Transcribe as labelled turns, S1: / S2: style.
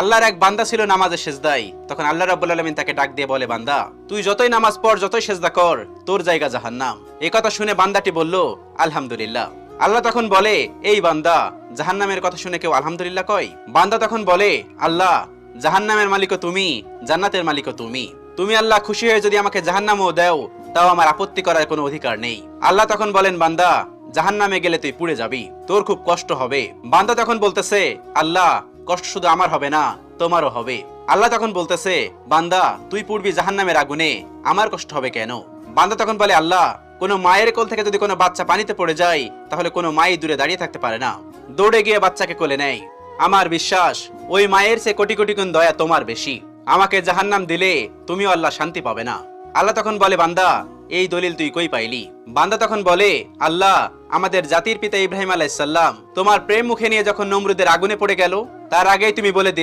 S1: আল্লাহর এক বান্দা ছিল নামাজে সেজদায়। তখন আল্লাহ রাব্বুল আলামিন তাকে ডাক দিয়ে বলে, বান্দা তুই যতই নামাজ পড়, যতই সেজদা কর, তোর জায়গা জাহান্নাম। এই কথা শুনে বান্দাটি বলল, আলহামদুলিল্লাহ। আল্লাহ তখন বলে, এই বান্দা, জাহান্নামের কথা শুনে কেউ আলহামদুলিল্লাহ কয়? বান্দা তখন বলে, আল্লাহ, জাহান্নামের মালিকও তুমি, জান্নাতের মালিকও তুমি। তুমি আল্লাহ খুশি হয়ে যদি আমাকে জাহান্নামও দাও, তাও আমার আপত্তি করার কোনো অধিকার নেই। আল্লাহ তখন বলেন, বান্দা, জাহান্নামে গেলে তুই পুড়ে যাবি, তোর খুব কষ্ট হবে। বান্দা তখন বলতেছে, আল্লাহ, কষ্ট শুধু আমার হবে না, তোমারও হবে। আল্লাহ তখন বলতেছে, বান্দা, তুই পুড়বি জাহান্নামের আগুনে, আমার কষ্ট হবে কেন? বান্দা তখন বলে, আল্লাহ, কোনো মায়ের কোল থেকে যদি কোনো বাচ্চা পানিতে পড়ে যায়, তাহলে কোনো মাই দূরে দাঁড়িয়ে থাকতে পারে না, দৌড়ে গিয়ে বাচ্চাকে কোলে নেয়। আমার বিশ্বাস ওই মায়ের চেয়ে কোটি কোটি গুণ দয়া তোমার বেশি। আমাকে জাহান্নাম দিলে তুমিও আল্লাহ শান্তি পাবে না। আল্লাহ তখন বলে, বান্দা, এই দলিল তুই কই পাইলি? বান্দা তখন বলে, আল্লাহ, আমাদের জাতির পিতা ইব্রাহিম আলাইহিস সালাম তোমার প্রেম মুখে নিয়ে যখন নমরুদের আগুনে পড়ে গেল, তার আগেই তুমি বলে